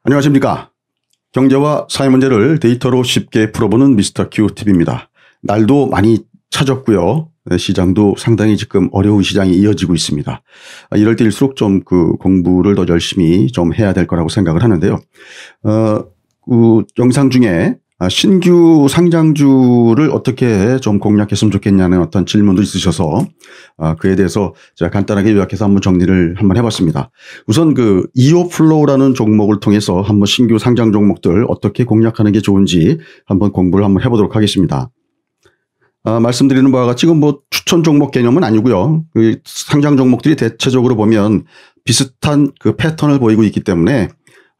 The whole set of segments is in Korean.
안녕하십니까. 경제와 사회 문제를 데이터로 쉽게 풀어보는 미스터 큐 TV입니다. 날도 많이 차졌고요. 시장도 상당히 지금 어려운 시장이 이어지고 있습니다. 이럴 때일수록 좀 공부를 더 열심히 좀 해야 될 거라고 생각을 하는데요. 영상 중에 신규 상장주를 어떻게 좀 공략했으면 좋겠냐는 어떤 질문도 있으셔서 그에 대해서 제가 간단하게 요약해서 한번 정리를 한번 해봤습니다. 우선 이오플로우라는 종목을 통해서 한번 신규 상장 종목들 어떻게 공략하는 게 좋은지 한번 공부를 한번 해보도록 하겠습니다. 말씀드리는 바와 같이 이건 추천 종목 개념은 아니고요. 상장 종목들이 대체적으로 보면 비슷한 패턴을 보이고 있기 때문에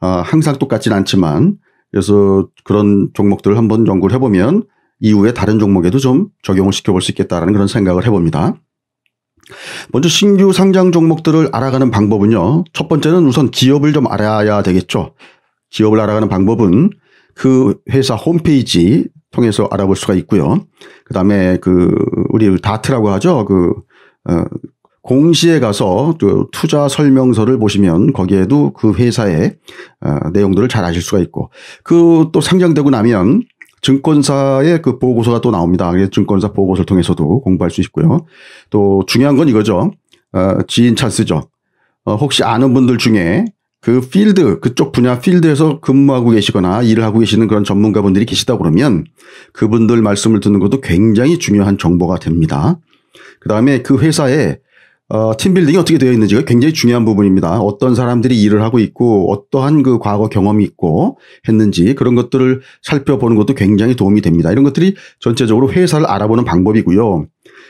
항상 똑같진 않지만 그래서 그런 종목들을 한번 연구를 해보면 이후에 다른 종목에도 좀 적용을 시켜볼 수 있겠다라는 그런 생각을 해봅니다. 먼저 신규 상장 종목들을 알아가는 방법은요. 첫 번째는 우선 기업을 좀 알아야 되겠죠. 기업을 알아가는 방법은 그 회사 홈페이지 통해서 알아볼 수가 있고요. 그 다음에 우리 다트라고 하죠. 공시에 가서 투자 설명서를 보시면 거기에도 그 회사의 내용들을 잘 아실 수가 있고 또 상장되고 나면 증권사의 보고서가 또 나옵니다. 증권사 보고서를 통해서도 공부할 수 있고요. 또 중요한 건 이거죠. 지인 찬스죠. 혹시 아는 분들 중에 그쪽 분야 필드에서 근무하고 계시거나 일을 하고 계시는 그런 전문가분들이 계시다 그러면 그분들 말씀을 듣는 것도 굉장히 중요한 정보가 됩니다. 그 다음에 그 회사에 팀빌딩이 어떻게 되어 있는지가 굉장히 중요한 부분입니다. 어떤 사람들이 일을 하고 있고 어떠한 과거 경험이 있고 했는지 그런 것들을 살펴보는 것도 굉장히 도움이 됩니다. 이런 것들이 전체적으로 회사를 알아보는 방법이고요.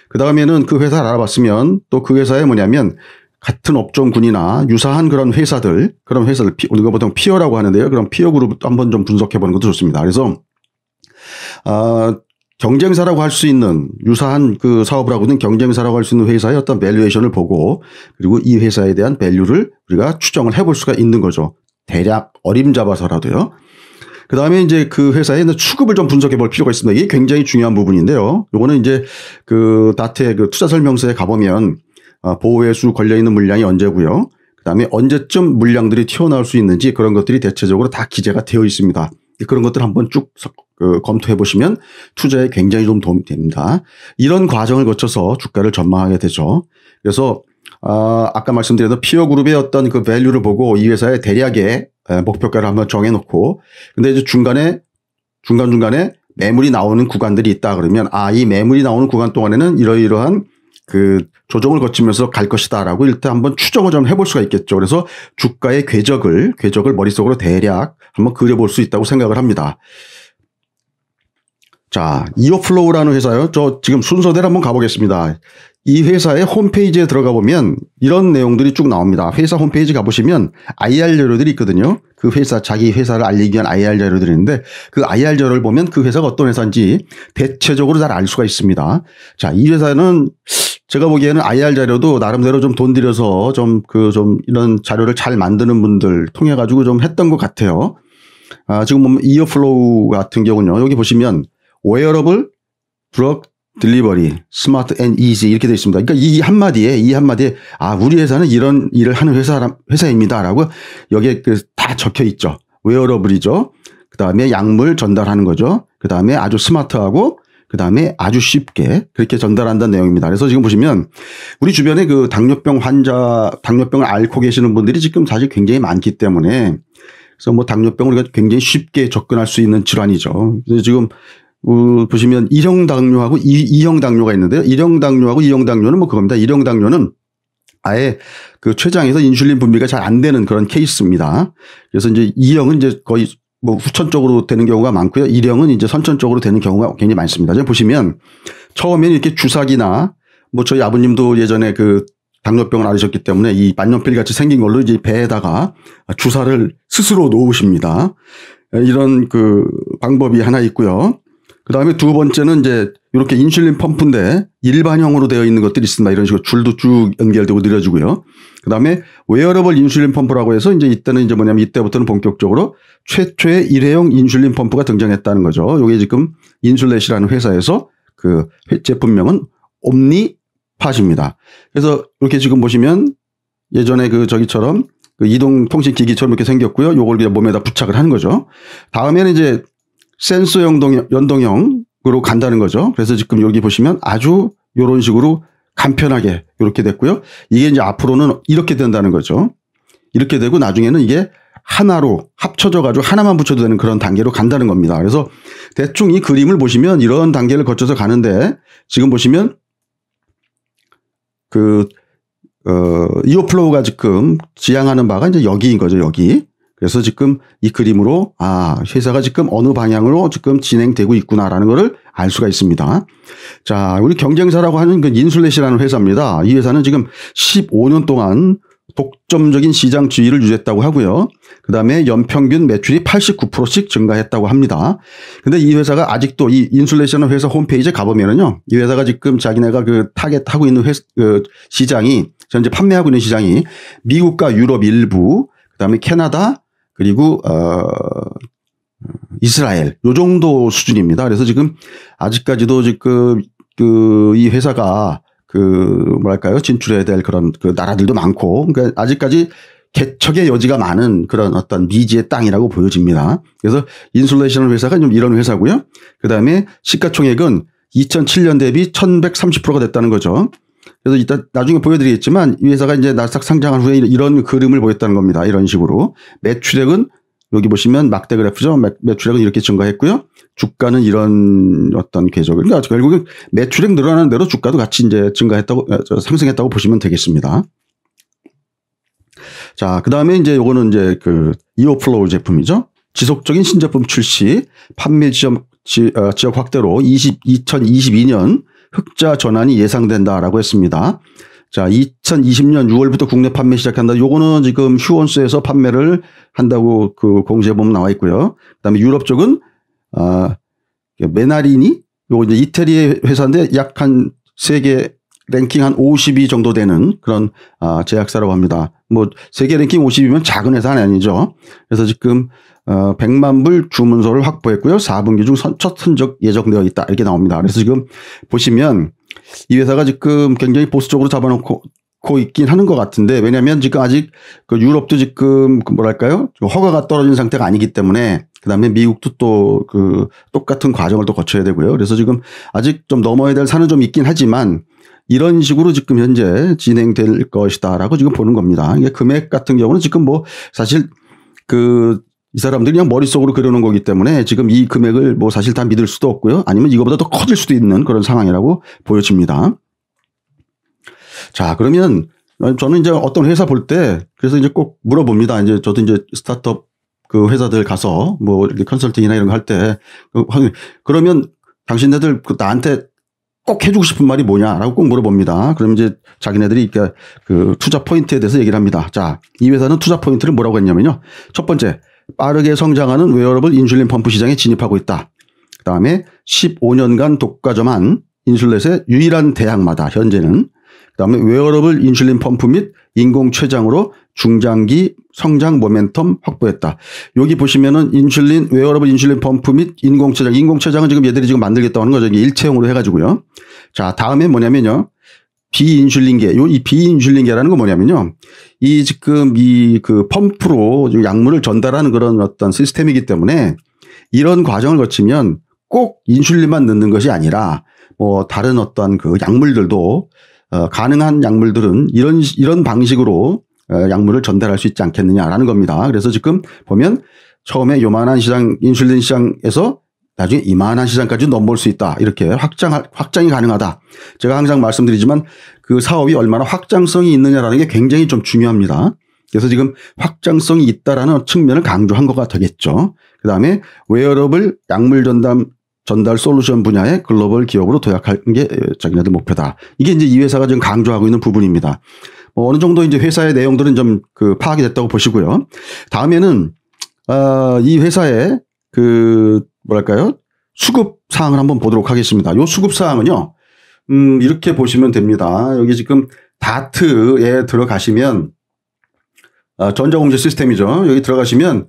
그 다음에는 그 회사를 알아봤으면 또 그 회사에 뭐냐면 같은 업종군이나 유사한 그런 회사들 우리가 보통 피어라고 하는데요. 그런 피어 그룹도 한번 좀 분석해 보는 것도 좋습니다. 그래서 경쟁사라고 할 수 있는 유사한 사업을 하고 있는 경쟁사라고 할 수 있는 회사의 어떤 밸류에이션을 보고 그리고 이 회사에 대한 밸류를 우리가 추정을 해볼 수가 있는 거죠. 대략 어림잡아서라도요. 그 다음에 이제 그 회사의 추급을 좀 분석해 볼 필요가 있습니다. 이게 굉장히 중요한 부분인데요. 요거는 이제 다트의 투자 설명서에 가보면 보호회수 걸려있는 물량이 언제고요. 그 다음에 언제쯤 물량들이 튀어나올 수 있는지 그런 것들이 대체적으로 다 기재가 되어 있습니다. 그런 것들 한번 쭉 검토해 보시면 투자에 굉장히 좀 도움이 됩니다. 이런 과정을 거쳐서 주가를 전망하게 되죠. 그래서 아까 말씀드렸던 피어그룹의 어떤 밸류를 보고 이 회사의 대략의 목표가를 한번 정해놓고 근데 이제 중간중간에 매물이 나오는 구간들이 있다 그러면 이 매물이 나오는 구간 동안에는 이러이러한 조정을 거치면서 갈 것이다라고 일단 한번 추정을 좀 해볼 수가 있겠죠. 그래서 주가의 궤적을 머릿속으로 대략 한번 그려볼 수 있다고 생각을 합니다. 자, 이오플로우라는 회사요. 저 지금 순서대로 한번 가보겠습니다. 이 회사의 홈페이지에 들어가 보면 이런 내용들이 쭉 나옵니다. 회사 홈페이지 가보시면 IR 자료들이 있거든요. 자기 회사를 알리기 위한 IR 자료들이 있는데 그 IR 자료를 보면 그 회사가 어떤 회사인지 대체적으로 잘 알 수가 있습니다. 자, 이 회사는 제가 보기에는 IR 자료도 나름대로 좀 돈 들여서 좀 이런 자료를 잘 만드는 분들 통해 가지고 좀 했던 것 같아요. 지금 보면 이어플로우 같은 경우는요. 여기 보시면 웨어러블 드럭 딜리버리 스마트 앤 이지 이렇게 되어 있습니다. 그러니까 이 한마디에 우리 회사는 이런 일을 하는 회사입니다라고 여기에 다 적혀 있죠. 웨어러블이죠. 그 다음에 약물 전달하는 거죠. 그 다음에 아주 스마트하고 그 다음에 아주 쉽게 그렇게 전달한다는 내용입니다. 그래서 지금 보시면 우리 주변에 당뇨병을 앓고 계시는 분들이 지금 사실 굉장히 많기 때문에 그래서 당뇨병을 우리가 굉장히 쉽게 접근할 수 있는 질환이죠. 그래서 지금 보시면 1형 당뇨하고 2형 당뇨가 있는데요. 1형 당뇨하고 2형 당뇨는 그겁니다. 1형 당뇨는 아예 췌장에서 인슐린 분비가 잘 안 되는 그런 케이스입니다. 그래서 이제 2형은 이제 거의 후천적으로 되는 경우가 많고요. 1형은 이제 선천적으로 되는 경우가 굉장히 많습니다. 지금 보시면 처음에는 이렇게 주사기나 저희 아버님도 예전에 당뇨병을 앓으셨기 때문에 이 만년필 같이 생긴 걸로 이제 배에다가 주사를 스스로 놓으십니다. 이런 방법이 하나 있고요. 그 다음에 두 번째는 이제 이렇게 인슐린 펌프인데 일반형으로 되어 있는 것들이 있습니다. 이런 식으로 줄도 쭉 연결되고 느려지고요. 그 다음에 웨어러블 인슐린 펌프라고 해서 이때는 이때부터는 본격적으로 최초의 일회용 인슐린 펌프가 등장했다는 거죠. 이게 지금 인슐렛이라는 회사에서 제품명은 옴니팟입니다. 그래서 이렇게 지금 보시면 예전에 저기처럼 그 이동통신기기처럼 이렇게 생겼고요. 요걸 그냥 몸에다 부착을 하는 거죠. 다음에는 이제 센서 연동형으로 간다는 거죠. 그래서 지금 여기 보시면 아주 요런 식으로 간편하게 이렇게 됐고요. 이게 이제 앞으로는 이렇게 된다는 거죠. 이렇게 되고 나중에는 이게 하나로 합쳐져 가지고 하나만 붙여도 되는 그런 단계로 간다는 겁니다. 그래서 대충 이 그림을 보시면 이런 단계를 거쳐서 가는데 지금 보시면 이어플로우가 지금 지향하는 바가 이제 여기인 거죠. 여기. 그래서 지금 이 그림으로 회사가 지금 어느 방향으로 지금 진행되고 있구나라는 것을 알 수가 있습니다. 자, 우리 경쟁사라고 하는 그 인슐렛이라는 회사입니다. 이 회사는 지금 15년 동안 독점적인 시장 지위를 유지했다고 하고요. 그다음에 연평균 매출이 89%씩 증가했다고 합니다. 근데 이 회사가 아직도 이 인슐렛이라는 회사 홈페이지에 가보면은요. 이 회사가 지금 자기네가 그 타겟하고 있는 시장이 현재 판매하고 있는 시장이 미국과 유럽 일부, 그다음에 캐나다, 그리고 이스라엘 요 정도 수준입니다. 그래서 지금 아직까지도 지금 이 회사가 뭐랄까요? 진출해야 될 그런 나라들도 많고, 그러니까 아직까지 개척의 여지가 많은 그런 어떤 미지의 땅이라고 보여집니다. 그래서 인슐레이션 회사가 좀 이런 회사고요. 그 다음에 시가총액은 2007년 대비 1130%가 됐다는 거죠. 그래서 이따 나중에 보여드리겠지만 이 회사가 이제 나스닥 상장한 후에 이런 그림을 보였다는 겁니다. 이런 식으로. 매출액은 여기 보시면 막대 그래프죠. 매출액은 이렇게 증가했고요. 주가는 이런 어떤 궤적을. 그러니까 결국은 매출액 늘어나는 대로 주가도 같이 이제 상승했다고 보시면 되겠습니다. 자, 그 다음에 이제 요거는 이제 이어플로우 제품이죠. 지속적인 신제품 출시, 판매 지역 확대로 2022년 흑자 전환이 예상된다라고 했습니다. 자, 2020년 6월부터 국내 판매 시작한다. 요거는 지금 휴원스에서 판매를 한다고 공지에 보면 나와 있고요. 그다음에 유럽 쪽은 메나리니 요거 이제 이태리의 회사인데 약 한 세계 랭킹 한 50위 정도 되는 그런 제약사라고 합니다. 뭐 세계 랭킹 50이면 작은 회사는 아니죠. 그래서 지금 100만 불 주문서를 확보했고요. 4분기 중 첫 선적 예정되어 있다. 이렇게 나옵니다. 그래서 지금 보시면 이 회사가 지금 굉장히 보수적으로 잡아놓고 있긴 하는 것 같은데, 왜냐하면 지금 아직 유럽도 지금 뭐랄까요? 허가가 떨어진 상태가 아니기 때문에, 그 다음에 미국도 또 똑같은 과정을 또 거쳐야 되고요. 그래서 지금 아직 좀 넘어야 될 산은 좀 있긴 하지만 이런 식으로 지금 현재 진행될 것이다라고 지금 보는 겁니다. 이게 금액 같은 경우는 지금 뭐 사실 이 사람들이 그냥 머릿속으로 그려놓은 거기 때문에 지금 이 금액을 뭐 사실 다 믿을 수도 없고요. 아니면 이거보다 더 커질 수도 있는 그런 상황이라고 보여집니다. 자, 그러면 저는 이제 어떤 회사 볼 때 그래서 이제 꼭 물어봅니다. 이제 저도 이제 스타트업 회사들 가서 뭐 이렇게 컨설팅이나 이런 거 할 때 그러면 당신네들 나한테 꼭 해주고 싶은 말이 뭐냐라고 꼭 물어봅니다. 그럼 이제 자기네들이 투자 포인트에 대해서 얘기를 합니다. 자, 이 회사는 투자 포인트를 뭐라고 했냐면요. 첫 번째, 빠르게 성장하는 웨어러블 인슐린 펌프 시장에 진입하고 있다. 그 다음에 15년간 독과점한 인슐렛의 유일한 대항마다 현재는. 그 다음에 웨어러블 인슐린 펌프 및 인공췌장으로 중장기 성장 모멘텀 확보했다. 여기 보시면은 웨어러블 인슐린 펌프 및 인공췌장은 지금 얘들이 지금 만들겠다고 하는 거죠. 이게 일체형으로 해가지고요. 자, 다음에 뭐냐면요. 비인슐린계. 이 비인슐린계라는 건 뭐냐면요. 지금 펌프로 약물을 전달하는 그런 어떤 시스템이기 때문에 이런 과정을 거치면 꼭 인슐린만 넣는 것이 아니라 뭐 다른 어떤 약물들도 가능한 약물들은 이런 방식으로 약물을 전달할 수 있지 않겠느냐라는 겁니다. 그래서 지금 보면 처음에 요만한 시장, 인슐린 시장에서 나중에 이만한 시장까지 넘볼 수 있다. 이렇게 확장이 가능하다. 제가 항상 말씀드리지만 그 사업이 얼마나 확장성이 있느냐라는 게 굉장히 좀 중요합니다. 그래서 지금 확장성이 있다라는 측면을 강조한 거가 되겠죠. 그 다음에 웨어러블 약물 전달 솔루션 분야의 글로벌 기업으로 도약하는 게 자기네들 목표다. 이게 이제 이 회사가 지금 강조하고 있는 부분입니다. 어느 정도 이제 회사의 내용들은 좀 파악이 됐다고 보시고요. 다음에는 이 회사의 뭐랄까요? 수급 사항을 한번 보도록 하겠습니다. 요 수급 사항은요. 이렇게 보시면 됩니다. 여기 지금 다트에 들어가시면 전자공제 시스템이죠. 여기 들어가시면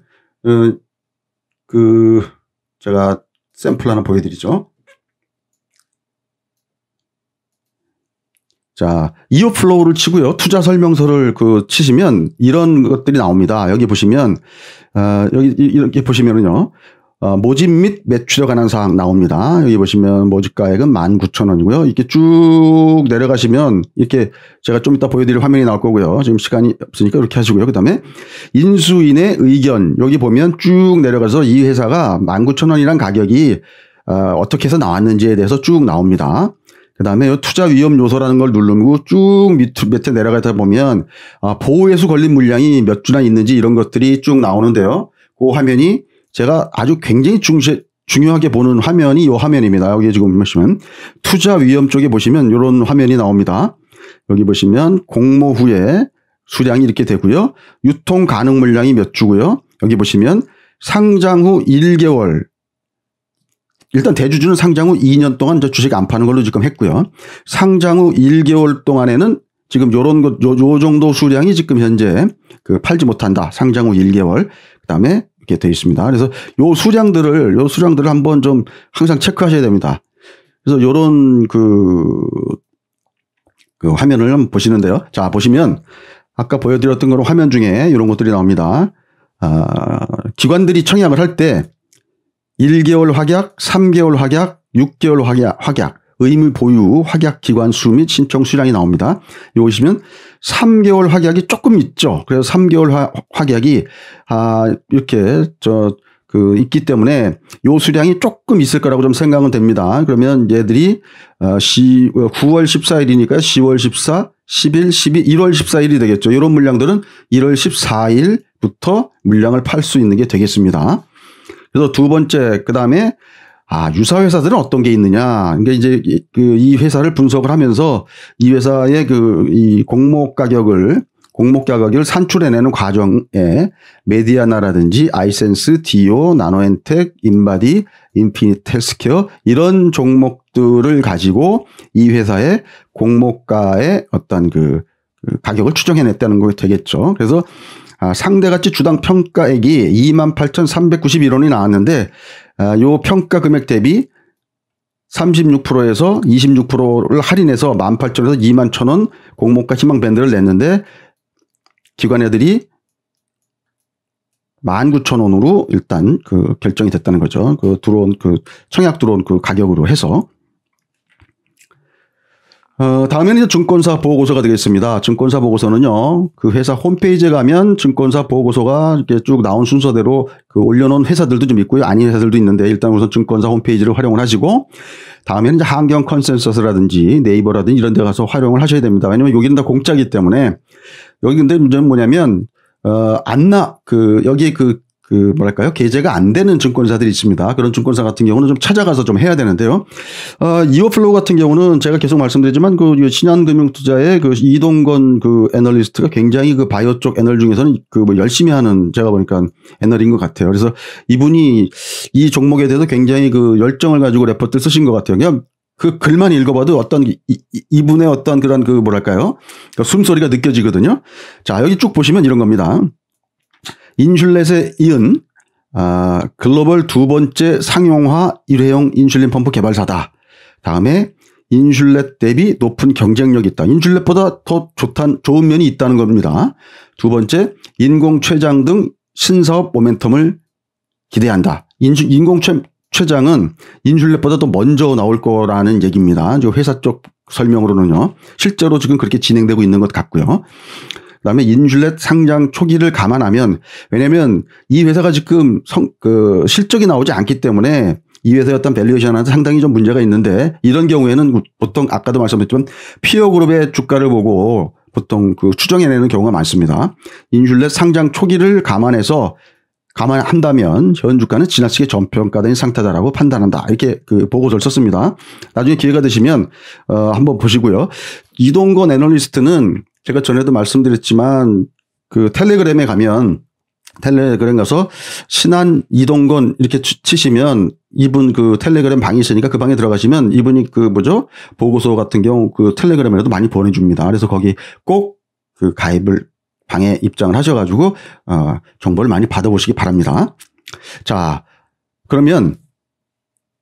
제가 샘플 하나 보여드리죠. 자, 이어플로우를 치고요. 투자 설명서를 치시면 이런 것들이 나옵니다. 여기 보시면, 여기 이렇게 보시면은요. 모집 및 매출에 관한 사항 나옵니다. 여기 보시면 모집가액은 19,000원이고요. 이렇게 쭉 내려가시면 이렇게 제가 좀 이따 보여드릴 화면이 나올 거고요. 지금 시간이 없으니까 이렇게 하시고요. 그 다음에 인수인의 의견 여기 보면 쭉 내려가서 이 회사가 19,000원이란 가격이 어떻게 해서 나왔는지에 대해서 쭉 나옵니다. 그 다음에 투자 위험 요소라는 걸 누르고 쭉 밑에 내려가다 보면 보호회수 걸린 물량이 몇 주나 있는지 이런 것들이 쭉 나오는데요. 그 화면이 제가 아주 굉장히 중요하게 보는 화면이 이 화면입니다. 여기 지금 보시면 투자 위험 쪽에 보시면 이런 화면이 나옵니다. 여기 보시면 공모 후에 수량이 이렇게 되고요. 유통 가능 물량이 몇 주고요. 여기 보시면 상장 후 1개월 일단 대주주는 상장 후 2년 동안 주식 안 파는 걸로 지금 했고요. 상장 후 1개월 동안에는 지금 요런 것, 요 정도 수량이 지금 현재 팔지 못한다. 상장 후 1개월. 그 다음에 이렇게 되어 있습니다. 그래서 요 수량들을 한번 좀 항상 체크하셔야 됩니다. 그래서 요런 화면을 한번 보시는데요. 자, 보시면 아까 보여드렸던 그런 화면 중에 이런 것들이 나옵니다. 기관들이 청약을 할 때 1개월 확약, 3개월 확약, 6개월 확약, 의무 보유 확약 기관 수 및 신청 수량이 나옵니다. 여기 보시면 3개월 확약이 조금 있죠. 그래서 3개월 확약이 이렇게 있기 때문에 요 수량이 조금 있을 거라고 좀 생각은 됩니다. 그러면 얘들이 9월 14일이니까 10월 14, 10일, 12, 1월 14일이 되겠죠. 이런 물량들은 1월 14일부터 물량을 팔 수 있는 게 되겠습니다. 그래서 두 번째, 그 다음에, 유사 회사들은 어떤 게 있느냐. 그러니까 이제 이 회사를 분석을 하면서 이 회사의 이 공모 가격을 산출해내는 과정에 메디아나라든지 아이센스, 디오, 나노엔텍, 인바디, 인피니트 헬스케어 이런 종목들을 가지고 이 회사의 공모가의 어떤 가격을 추정해냈다는 거 되겠죠. 그래서 상대가치 주당 평가액이 28,391원이 나왔는데 요 평가 금액 대비 36%에서 26%를 할인해서 18,000원에서 21,000원 공모가 희망 밴드를 냈는데 기관 애들이 19,000원으로 일단 결정이 됐다는 거죠. 청약 들어온 가격으로 해서. 다음에는 이제 증권사 보고서가 되겠습니다. 증권사 보고서는요, 회사 홈페이지에 가면 증권사 보고서가 이렇게 쭉 나온 순서대로 올려놓은 회사들도 좀 있고요. 아닌 회사들도 있는데 일단 우선 증권사 홈페이지를 활용을 하시고, 다음에는 이제 한경 컨센서스라든지 네이버라든지 이런 데 가서 활용을 하셔야 됩니다. 왜냐면 여기는 다 공짜이기 때문에. 여기 근데 문제는 뭐냐면, 여기에 뭐랄까요? 게재가 안 되는 증권사들이 있습니다. 그런 증권사 같은 경우는 좀 찾아가서 좀 해야 되는데요. 이어플로우 같은 경우는 제가 계속 말씀드리지만 신한금융투자의 이동건 애널리스트가 굉장히 바이오 쪽 애널 중에서는 열심히 하는 제가 보니까 애널인 것 같아요. 그래서 이분이 이 종목에 대해서 굉장히 열정을 가지고 레포트를 쓰신 것 같아요. 그냥 글만 읽어봐도 어떤 이분의 어떤 그런 뭐랄까요? 숨소리가 느껴지거든요. 자, 여기 쭉 보시면 이런 겁니다. 인슐렛에 이은 글로벌 두 번째 상용화 일회용 인슐린 펌프 개발사다. 다음에 인슐렛 대비 높은 경쟁력이 있다. 인슐렛보다 더 좋은 면이 있다는 겁니다. 두 번째, 인공 췌장 등 신사업 모멘텀을 기대한다. 인공 췌장은 인슐렛보다 더 먼저 나올 거라는 얘기입니다. 회사 쪽 설명으로는요. 실제로 지금 그렇게 진행되고 있는 것 같고요. 그다음에 인슐렛 상장 초기를 감안하면, 왜냐면 이 회사가 지금 실적이 나오지 않기 때문에 이 회사의 어떤 밸류에이션한테 상당히 좀 문제가 있는데, 이런 경우에는 보통 아까도 말씀드렸지만 피어그룹의 주가를 보고 보통 추정해내는 경우가 많습니다. 인슐렛 상장 초기를 감안한다면 현 주가는 지나치게 저평가된 상태다라고 판단한다. 이렇게 보고서를 썼습니다. 나중에 기회가 되시면 한번 보시고요. 이동건 애널리스트는 제가 전에도 말씀드렸지만 텔레그램에 가서 신한 이동건 이렇게 치시면 이분 텔레그램 방이 있으니까 그 방에 들어가시면 이분이 보고서 같은 경우 텔레그램에도 많이 보내줍니다. 그래서 거기 꼭 가입을 방에 입장을 하셔가지고 정보를 많이 받아보시기 바랍니다. 자, 그러면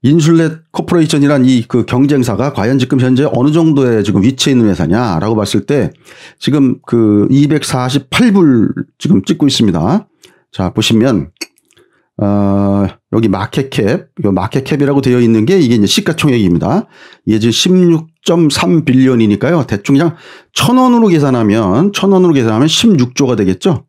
인슐렛 코퍼레이션이란 이 그 경쟁사가 과연 지금 현재 어느 정도의 지금 위치에 있는 회사냐라고 봤을 때 지금 그 248불 지금 찍고 있습니다. 자, 보시면 여기 마켓캡이라고 되어 있는 게 이게 이제 시가총액입니다. 이게 지금 16.3 빌리언이니까요. 대충 그냥 1,000원으로 계산하면 16조가 되겠죠.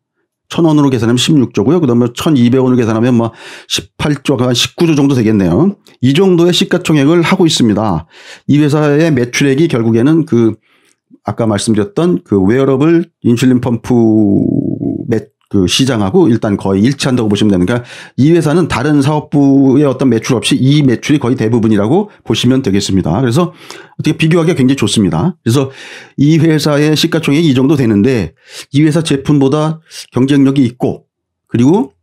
1,000원으로 계산하면 16조고요. 그다음에 1,200원으로 계산하면 뭐 18조, 한 19조 정도 되겠네요. 이 정도의 시가총액을 하고 있습니다. 이 회사의 매출액이 결국에는 그 아까 말씀드렸던 그 웨어러블 인슐린 펌프 그 시장하고 일단 거의 일치한다고 보시면 되는 거니까 이 회사는 다른 사업부의 어떤 매출 없이 이 매출이 거의 대부분이라고 보시면 되겠습니다. 그래서 어떻게 비교하기가 굉장히 좋습니다. 그래서 이 회사의 시가총액이 이 정도 되는데 이 회사 제품보다 경쟁력이 있고 그리고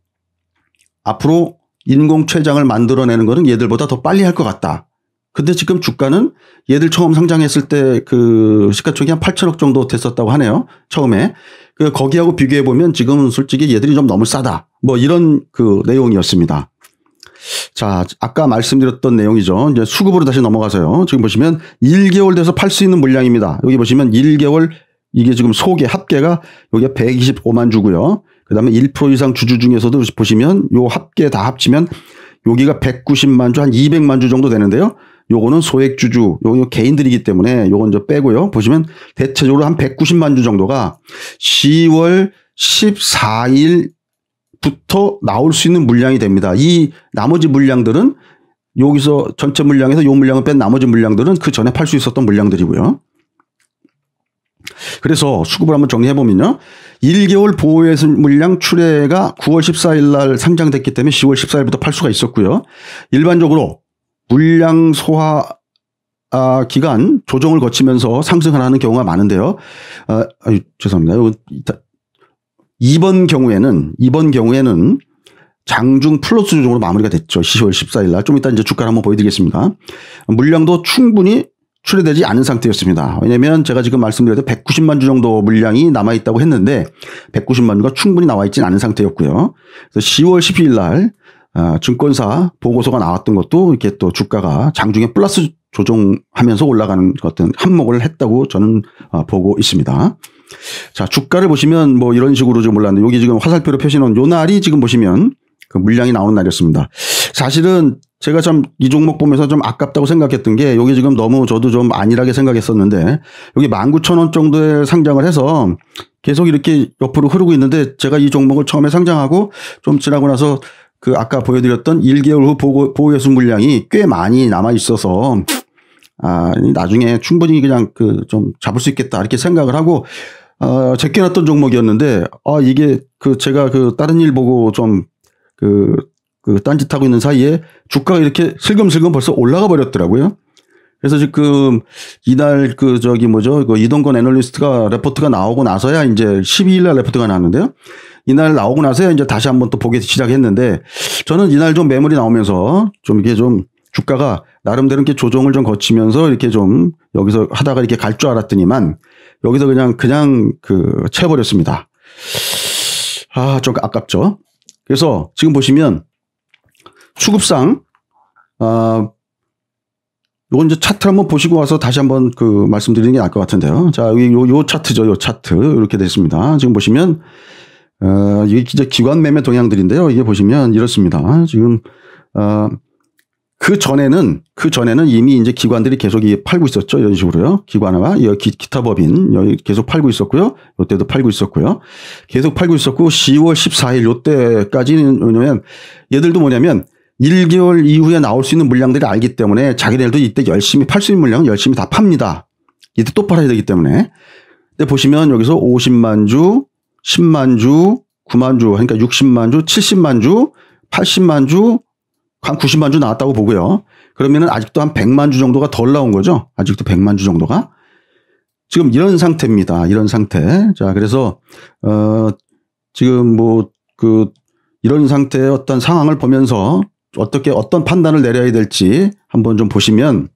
앞으로 인공 췌장을 만들어내는 거는 얘들보다 더 빨리 할 것 같다. 근데 지금 주가는 얘들 처음 상장했을 때 그 시가총액이 한 8천억 정도 됐었다고 하네요. 처음에. 그 거기하고 비교해 보면 지금은 솔직히 얘들이 좀 너무 싸다. 뭐 이런 그 내용이었습니다. 자, 아까 말씀드렸던 내용이죠. 이제 수급으로 다시 넘어가서요. 지금 보시면 1개월 돼서 팔 수 있는 물량입니다. 여기 보시면 1개월 이게 지금 소개 합계가 여기가 125만 주고요. 그다음에 1% 이상 주주 중에서도 보시면 요 합계 다 합치면 여기가 190만 주, 한 200만 주 정도 되는데요. 요거는 소액주주, 요거 개인들이기 때문에 요건 저 빼고요. 보시면 대체적으로 한 190만 주 정도가 10월 14일부터 나올 수 있는 물량이 됩니다. 이 나머지 물량들은 여기서 전체 물량에서 요 물량을 뺀 나머지 물량들은 그 전에 팔 수 있었던 물량들이고요. 그래서 수급을 한번 정리해 보면요. 1개월 보호예술 물량 출회가 9월 14일 날 상장됐기 때문에 10월 14일부터 팔 수가 있었고요. 일반적으로 물량 소화 기간 조정을 거치면서 상승을 하는 경우가 많은데요. 죄송합니다. 이번 경우에는 장중 플러스 조정으로 마무리가 됐죠. 10월 14일 날. 좀 이따 이제 주가를 한번 보여드리겠습니다. 물량도 충분히 출회되지 않은 상태였습니다. 왜냐하면 제가 지금 말씀드려도 190만 주 정도 물량이 남아있다고 했는데 190만 주가 충분히 나와 있지는 않은 상태였고요. 그래서 10월 12일 날 증권사 보고서가 나왔던 것도 이렇게 또 주가가 장중에 플러스 조정하면서 올라가는 어떤 한몫을 했다고 저는 보고 있습니다. 자, 주가를 보시면 뭐 이런 식으로 좀 올랐는데 여기 지금 화살표로 표시놓은 요 날이 지금 보시면 그 물량이 나오는 날이었습니다. 사실은 제가 참 이 종목 보면서 좀 아깝다고 생각했던 게 여기 지금 너무 저도 좀 안일하게 생각했었는데 여기 19,000원 정도에 상장을 해서 계속 이렇게 옆으로 흐르고 있는데 제가 이 종목을 처음에 상장하고 좀 지나고 나서 그 아까 보여드렸던 1개월 후 보호예술 물량이 꽤 많이 남아 있어서 나중에 충분히 그냥 그 좀 잡을 수 있겠다 이렇게 생각을 하고 제껴놨던 종목이었는데 이게 그 제가 그 다른 일 보고 좀 그 딴짓하고 있는 사이에 주가가 이렇게 슬금슬금 벌써 올라가 버렸더라고요. 그래서 지금 이날 그 이동건 애널리스트가 레포트가 나오고 나서야 이제 12일 날 레포트가 나왔는데요. 이날 나오고 나서야 이제 다시 한번 또 보기 시작했는데 저는 이날 좀 매물이 나오면서 좀 이게 좀 주가가 나름대로 이렇게 조정을 좀 거치면서 이렇게 좀 여기서 하다가 이렇게 갈 줄 알았더니만 여기서 그냥 채버렸습니다. 좀 아깝죠. 그래서 지금 보시면 수급상 요건 이제 차트를 한번 보시고 와서 다시 한번 말씀드리는 게 나을 것 같은데요. 자, 여기 요 차트죠. 요 차트. 이렇게 됐습니다. 지금 보시면, 이게 진짜 기관 매매 동향들인데요. 이게 보시면 이렇습니다. 지금, 그 전에는 이미 이제 기관들이 계속 팔고 있었죠. 이런 식으로요. 기관화와 기타 법인 여기 계속 팔고 있었고요. 이때도 팔고 있었고요. 계속 팔고 있었고 10월 14일 이때까지는 뭐냐면 얘들도 뭐냐면 1개월 이후에 나올 수 있는 물량들이 알기 때문에 자기네들도 이때 열심히 팔 수 있는 물량은 열심히 다 팝니다. 이때 또 팔아야 되기 때문에. 근데 보시면 여기서 50만 주, 10만 주, 9만 주, 그러니까 60만 주, 70만 주, 80만 주, 한 90만 주 나왔다고 보고요. 그러면은 아직도 한 100만 주 정도가 덜 나온 거죠. 아직도 100만 주 정도가. 지금 이런 상태입니다. 이런 상태. 자, 그래서, 지금 이런 상태의 어떤 상황을 보면서 어떤 판단을 내려야 될지 한번 좀 보시면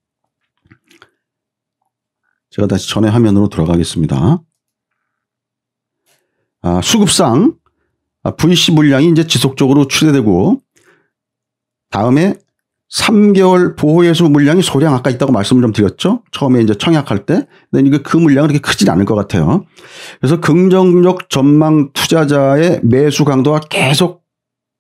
제가 다시 전에 화면으로 돌아가겠습니다. 수급상 VC 물량이 이제 지속적으로 출회되고 다음에 3개월 보호예수 물량이 소량 아까 있다고 말씀을 좀 드렸죠. 처음에 이제 청약할 때. 근데 그 물량은 그렇게 크진 않을 것 같아요. 그래서 긍정적 전망 투자자의 매수 강도가 계속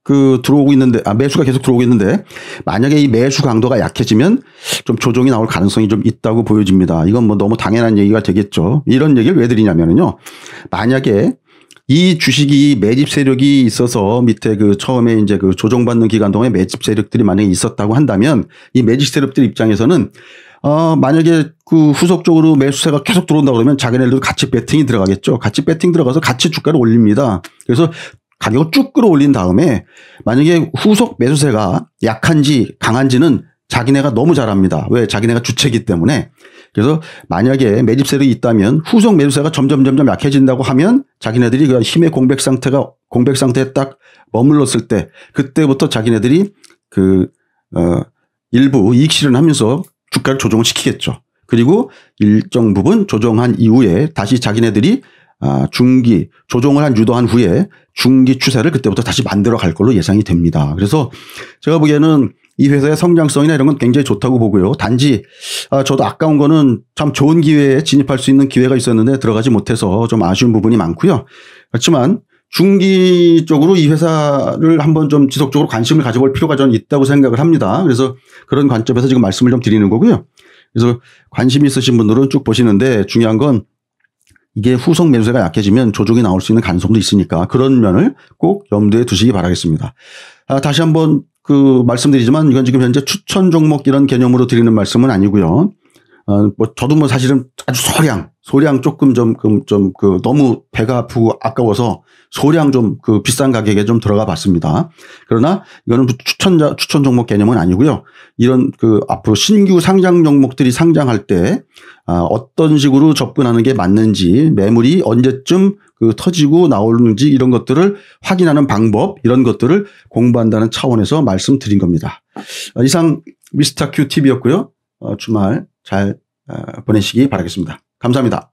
들어오고 있는데, 매수가 계속 들어오고 있는데, 만약에 이 매수 강도가 약해지면 좀 조정이 나올 가능성이 좀 있다고 보여집니다. 이건 뭐 너무 당연한 얘기가 되겠죠. 이런 얘기를 왜 드리냐면요. 만약에 이 주식이 매집 세력이 있어서 밑에 처음에 이제 조정받는 기간 동안에 매집 세력들이 만약에 있었다고 한다면 이 매집 세력들 입장에서는 만약에 후속적으로 매수세가 계속 들어온다 그러면 자기네들도 같이 배팅이 들어가겠죠. 같이 배팅 들어가서 같이 주가를 올립니다. 그래서 가격을 쭉 끌어올린 다음에 만약에 후속 매수세가 약한지 강한지는 자기네가 너무 잘 압니다. 왜? 자기네가 주체이기 때문에. 그래서 만약에 매집 세력이 있다면 후속 매수세가 점점 약해진다고 하면 자기네들이 그 힘의 공백 상태에 딱 머물렀을 때 그때부터 자기네들이 일부 이익 실현하면서 주가를 조정을 시키겠죠. 그리고 일정 부분 조정한 이후에 다시 자기네들이 중기 조정을 유도한 후에 중기 추세를 그때부터 다시 만들어 갈 걸로 예상이 됩니다. 그래서 제가 보기에는 이 회사의 성장성이나 이런 건 굉장히 좋다고 보고요. 단지 저도 아까운 거는 참 좋은 기회에 진입할 수 있는 기회가 있었는데 들어가지 못해서 좀 아쉬운 부분이 많고요. 그렇지만 중기적으로 이 회사를 한번 좀 지속적으로 관심을 가져볼 필요가 저는 있다고 생각을 합니다. 그래서 그런 관점에서 지금 말씀을 좀 드리는 거고요. 그래서 관심 있으신 분들은 쭉 보시는데 중요한 건 이게 후속 매수세가 약해지면 조정이 나올 수 있는 가능성도 있으니까 그런 면을 꼭 염두에 두시기 바라겠습니다. 다시 한번 말씀드리지만 이건 지금 현재 추천 종목 이런 개념으로 드리는 말씀은 아니고요. 저도 사실은 아주 소량 조금 너무 배가 아프고 아까워서 소량 좀 비싼 가격에 좀 들어가 봤습니다. 그러나 이거는 추천 종목 개념은 아니고요. 이런 앞으로 신규 상장 종목들이 상장할 때 어떤 식으로 접근하는 게 맞는지 매물이 언제쯤 터지고 나오는지 이런 것들을 확인하는 방법 이런 것들을 공부한다는 차원에서 말씀드린 겁니다. 이상 미스터 큐 TV였고요. 주말 잘 보내시기 바라겠습니다. 감사합니다.